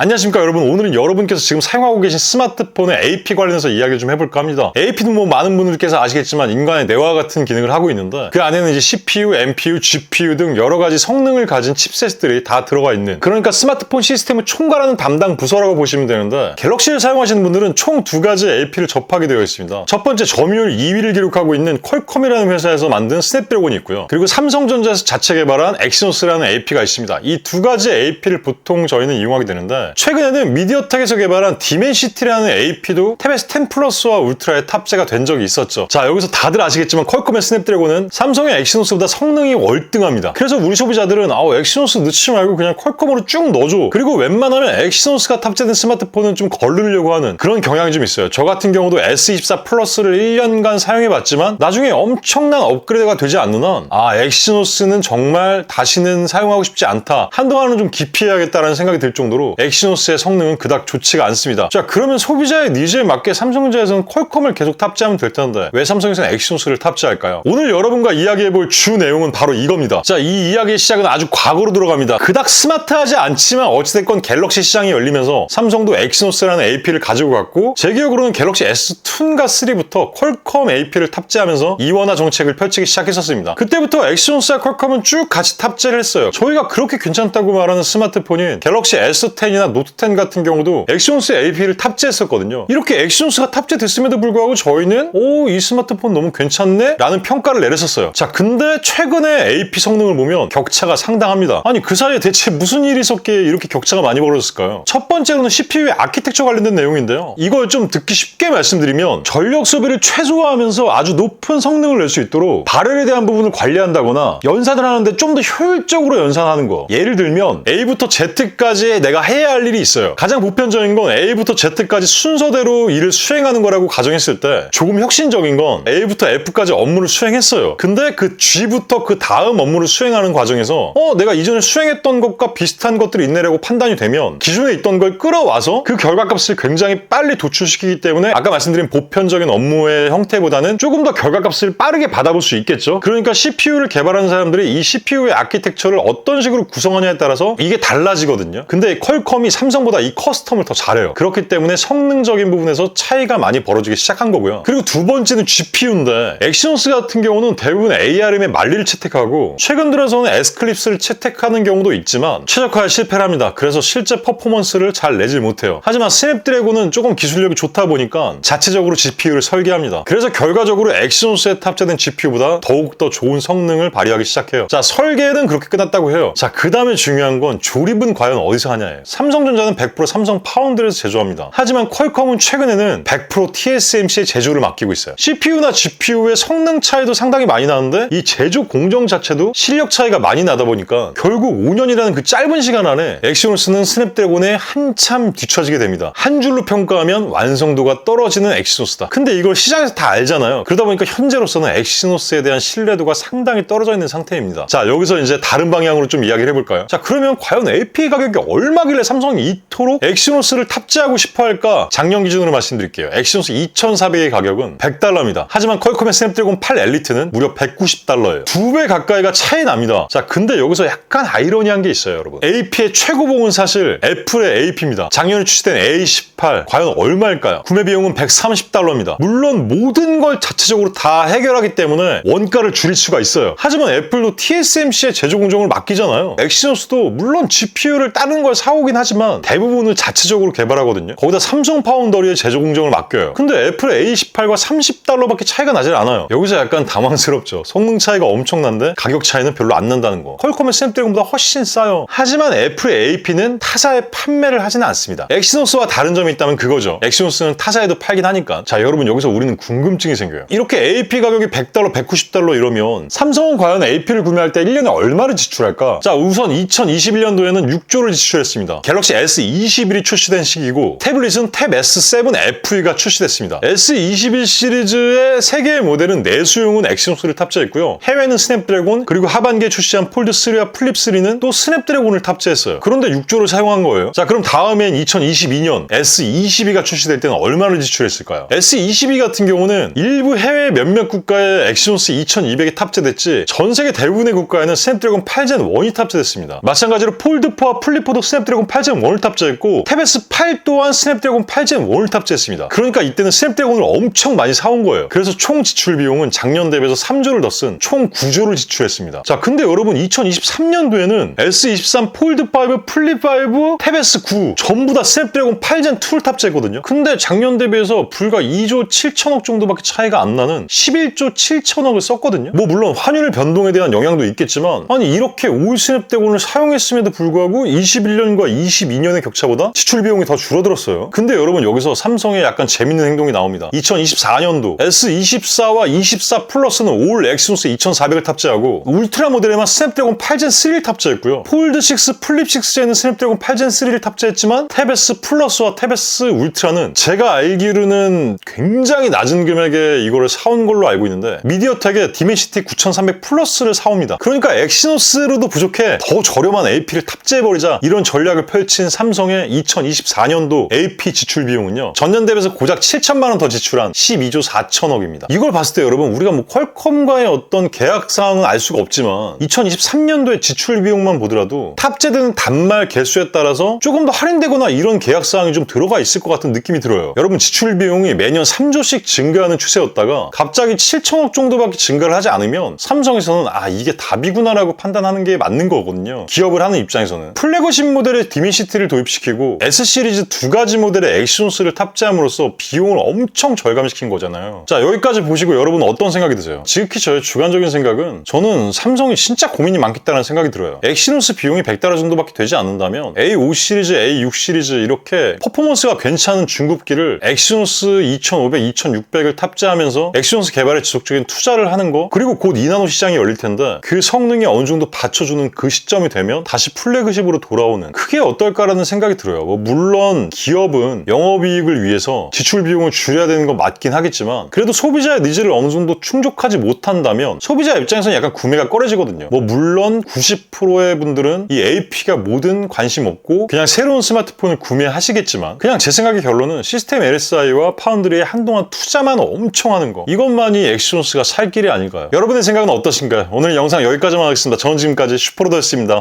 안녕하십니까 여러분. 오늘은 여러분께서 지금 사용하고 계신 스마트폰의 AP 관련해서 이야기를 좀 해볼까 합니다. AP는 뭐 많은 분들께서 아시겠지만 인간의 뇌와 같은 기능을 하고 있는데 그 안에는 이제 CPU, NPU, GPU 등 여러 가지 성능을 가진 칩셋들이 다 들어가 있는, 그러니까 스마트폰 시스템을 총괄하는 담당 부서라고 보시면 되는데, 갤럭시를 사용하시는 분들은 총 두 가지 AP를 접하게 되어 있습니다. 첫 번째, 점유율 2위를 기록하고 있는 퀄컴이라는 회사에서 만든 스냅드래곤이 있고요. 그리고 삼성전자에서 자체 개발한 엑시노스라는 AP가 있습니다. 이 두 가지 AP를 보통 저희는 이용하게 되는데, 최근에는 미디어텍에서 개발한 디멘시티라는 AP도 탭 S10 플러스와 울트라에 탑재가 된 적이 있었죠. 자, 여기서 다들 아시겠지만 퀄컴의 스냅드래곤은 삼성의 엑시노스보다 성능이 월등합니다. 그래서 우리 소비자들은 엑시노스 넣지 말고 그냥 퀄컴으로 쭉 넣어줘, 그리고 웬만하면 엑시노스가 탑재된 스마트폰은 좀 거르려고 하는 그런 경향이 좀 있어요. 저 같은 경우도 S24 플러스를 1년간 사용해봤지만 나중에 엄청난 업그레이드가 되지 않는 한 엑시노스는 정말 다시는 사용하고 싶지 않다, 한동안은 좀 기피해야겠다라는 생각이 들 정도로 엑시노스의 성능은 그닥 좋지가 않습니다. 자, 그러면 소비자의 니즈에 맞게 삼성전자에서는 퀄컴을 계속 탑재하면 될 텐데 왜 삼성에서는 엑시노스를 탑재할까요? 오늘 여러분과 이야기해볼 주 내용은 바로 이겁니다. 자, 이 이야기의 시작은 아주 과거로 들어갑니다. 그닥 스마트하지 않지만 어찌됐건 갤럭시 시장이 열리면서 삼성도 엑시노스라는 AP를 가지고 갔고, 제 기억으로는 갤럭시 S2인가 3부터 퀄컴 AP를 탑재하면서 이원화 정책을 펼치기 시작했었습니다. 그때부터 엑시노스와 퀄컴은 쭉 같이 탑재를 했어요. 저희가 그렇게 괜찮다고 말하는 스마트폰인 갤럭시 S10이나 노트10 같은 경우도 엑시노스 AP를 탑재했었거든요. 이렇게 엑시노스가 탑재됐음에도 불구하고 저희는 이 스마트폰 너무 괜찮네? 라는 평가를 내렸었어요. 자, 근데 최근에 AP 성능을 보면 격차가 상당합니다. 아니, 그 사이에 대체 무슨 일이 있었기에 이렇게 격차가 많이 벌어졌을까요? 첫 번째로는 CPU의 아키텍처 관련된 내용인데요. 이걸 좀 듣기 쉽게 말씀드리면, 전력 소비를 최소화하면서 아주 높은 성능을 낼 수 있도록 발열에 대한 부분을 관리한다거나 연산을 하는데 좀 더 효율적으로 연산하는 거. 예를 들면 A부터 Z까지 내가 해야 할 일이 있어요. 가장 보편적인 건 A부터 Z까지 순서대로 일을 수행하는 거라고 가정했을 때, 조금 혁신적인 건 A부터 F까지 업무를 수행했어요. 근데 그 G부터 그 다음 업무를 수행하는 과정에서 내가 이전에 수행했던 것과 비슷한 것들이 있네라고 판단이 되면 기존에 있던 걸 끌어와서 그 결과값을 굉장히 빨리 도출시키기 때문에 아까 말씀드린 보편적인 업무의 형태보다는 조금 더 결과값을 빠르게 받아볼 수 있겠죠. 그러니까 CPU를 개발하는 사람들이 이 CPU의 아키텍처를 어떤 식으로 구성하냐에 따라서 이게 달라지거든요. 근데 퀄컴이 삼성보다 이 커스텀을 더 잘해요. 그렇기 때문에 성능적인 부분에서 차이가 많이 벌어지기 시작한 거고요. 그리고 두 번째는 GPU인데, 엑시노스 같은 경우는 대부분 ARM의 말리를 채택하고 최근 들어서는 S클립스를 채택하는 경우도 있지만 최적화에 실패를 합니다. 그래서 실제 퍼포먼스를 잘 내질 못해요. 하지만 스냅드래곤은 조금 기술력이 좋다 보니까 자체적으로 GPU를 설계합니다. 그래서 결과적으로 엑시노스에 탑재된 GPU보다 더욱더 좋은 성능을 발휘하기 시작해요. 자, 설계는 그렇게 끝났다고 해요. 자, 그 다음에 중요한 건 조립은 과연 어디서 하냐예요. 삼성전자는 100% 삼성 파운드에서 제조합니다. 하지만 퀄컴은 최근에는 100% TSMC의 제조를 맡기고 있어요. CPU나 GPU의 성능 차이도 상당히 많이 나는데 이 제조 공정 자체도 실력 차이가 많이 나다 보니까 결국 5년이라는 그 짧은 시간 안에 엑시노스는 스냅드래곤에 한참 뒤처지게 됩니다. 한 줄로 평가하면 완성도가 떨어지는 엑시노스다. 근데 이걸 시장에서 다 알잖아요. 그러다 보니까 현재로서는 엑시노스에 대한 신뢰도가 상당히 떨어져 있는 상태입니다. 자, 여기서 이제 다른 방향으로 좀 이야기를 해볼까요? 자, 그러면 과연 AP 가격이 얼마길래 삼성이 이토록 엑시노스를 탑재하고 싶어 할까? 작년 기준으로 말씀드릴게요. 엑시노스 2400의 가격은 $100입니다. 하지만 퀄컴의 스냅드래곤 8 엘리트는 무려 $190예요. 2배 가까이가 차이 납니다. 자, 근데 여기서 약간 아이러니한 게 있어요, 여러분. AP의 최고봉은 사실 애플의 AP입니다. 작년에 출시된 A18 과연 얼마일까요? 구매 비용은 $130입니다. 물론 모든 걸 자체적으로 다 해결하기 때문에 원가를 줄일 수가 있어요. 하지만 애플도 TSMC의 제조 공정을 맡기잖아요. 엑시노스도 물론 GPU를 다른 걸 사오긴 하지만 대부분을 자체적으로 개발하거든요. 거기다 삼성 파운더리의 제조 공정을 맡겨요. 근데 애플의 A18과 $30밖에 차이가 나질 않아요. 여기서 약간 당황스럽죠. 성능 차이가 엄청난데 가격 차이는 별로 안 난다는 거. 퀄컴의 스냅드래곤보다 훨씬 싸요. 하지만 애플의 AP는 타사에 판매를 하지는 않습니다. 엑시노스와 다른 점이 있다면 그거죠. 엑시노스는 타사에도 팔긴 하니까. 자, 여러분, 여기서 우리는 궁금증이 생겨요. 이렇게 AP 가격이 $100, $190 이러면 삼성은 과연 AP를 구매할 때 1년에 얼마를 지출할까? 자, 우선 2021년도에는 6조를 지출했습니다. 갤럭시 S21이 출시된 시기고 태블릿은 탭 S7 FE가 출시됐습니다. S21 시리즈의 3개의 모델은 내수용은 엑시노스를 탑재했고요. 해외는 스냅드래곤, 그리고 하반기에 출시한 폴드3와 플립3는 또 스냅드래곤을 탑재했어요. 그런데 6조를 사용한 거예요. 자, 그럼 다음엔 2022년 S22가 출시될 때는 얼마를 지출했을까요? S22 같은 경우는 일부 해외 몇몇 국가에 엑시노스 2200이 탑재됐지 전 세계 대부분의 국가에는 스냅드래곤 8젠 1이 탑재됐습니다. 마찬가지로 폴드4와 플립4도 스냅드래곤 8젠 8젠 1을 탑재했고 탭 S8 또한 스냅드래곤 8젠 1을 탑재했습니다. 그러니까 이때는 스냅드래곤을 엄청 많이 사온 거예요. 그래서 총 지출 비용은 작년 대비해서 3조를 더 쓴 총 9조를 지출했습니다. 자, 근데 여러분 2023년도에는 S23 폴드5, 플립5, 탭 S9 전부 다 스냅드래곤 8젠 2를 탑재했거든요. 근데 작년 대비해서 불과 2조 7천억 정도밖에 차이가 안 나는 11조 7천억을 썼거든요. 뭐 물론 환율 변동에 대한 영향도 있겠지만 아니 이렇게 올 스냅드래곤을 사용했음에도 불구하고 21년과 22년의 격차보다 지출 비용이 더 줄어들었어요. 근데 여러분 여기서 삼성의 약간 재밌는 행동이 나옵니다. 2024년도 S24와 24 플러스는 올 엑시노스 2400을 탑재하고 울트라 모델에만 스냅드래곤 8젠 3를 탑재했고요. 폴드6, 플립6에는 스냅드래곤 8젠 3를 탑재했지만 탭 S 플러스와 탭 S 울트라는 제가 알기로는 굉장히 낮은 금액에 이거를 사온 걸로 알고 있는데 미디어텍의 디멘시티 9300 플러스를 사옵니다. 그러니까 엑시노스로도 부족해 더 저렴한 AP를 탑재해버리자 이런 전략을 펼친 삼성의 2024년도 AP 지출 비용은요. 전년 대비해서 고작 7천만 원 더 지출한 12조 4천억입니다. 이걸 봤을 때 여러분 우리가 뭐 퀄컴과의 어떤 계약 사항은 알 수가 없지만 2023년도의 지출 비용만 보더라도 탑재되는 단말 개수에 따라서 조금 더 할인되거나 이런 계약 사항이 좀 들어가 있을 것 같은 느낌이 들어요. 여러분 지출 비용이 매년 3조씩 증가하는 추세였다가 갑자기 7천억 정도밖에 증가를 하지 않으면 삼성에서는 아 이게 답이구나라고 판단하는 게 맞는 거거든요. 기업을 하는 입장에서는 플래그십 모델의 디멘시티를 도입시키고 S시리즈 두 가지 모델의 엑시노스를 탑재함으로써 비용을 엄청 절감시킨 거잖아요. 자, 여기까지 보시고 여러분은 어떤 생각이 드세요? 지극히 저의 주관적인 생각은 저는 삼성이 진짜 고민이 많겠다는 생각이 들어요. 엑시노스 비용이 100달러 정도밖에 되지 않는다면 A5 시리즈, A6 시리즈 이렇게 퍼포먼스가 괜찮은 중급기를 엑시노스 2500, 2600을 탑재하면서 엑시노스 개발에 지속적인 투자를 하는 거 그리고 곧 2나노 시장이 열릴 텐데 그 성능이 어느 정도 받쳐주는 그 시점이 되면 다시 플래그십으로 돌아오는 그게 어떨까라는 생각이 들어요. 뭐 물론 기업은 영업이익을 위해서 지출 비용을 줄여야 되는 건 맞긴 하겠지만 그래도 소비자의 니즈를 어느 정도 충족하지 못한다면 소비자 입장에서는 약간 구매가 꺼려지거든요. 뭐 물론 90%의 분들은 이 AP가 뭐든 관심 없고 그냥 새로운 스마트폰을 구매하시겠지만 그냥 제 생각의 결론은 시스템 LSI와 파운드리에 한동안 투자만 엄청 하는 거 이것만이 엑시노스가 살 길이 아닐까요? 여러분의 생각은 어떠신가요? 오늘 영상 여기까지만 하겠습니다. 저는 지금까지 슈퍼로더였습니다.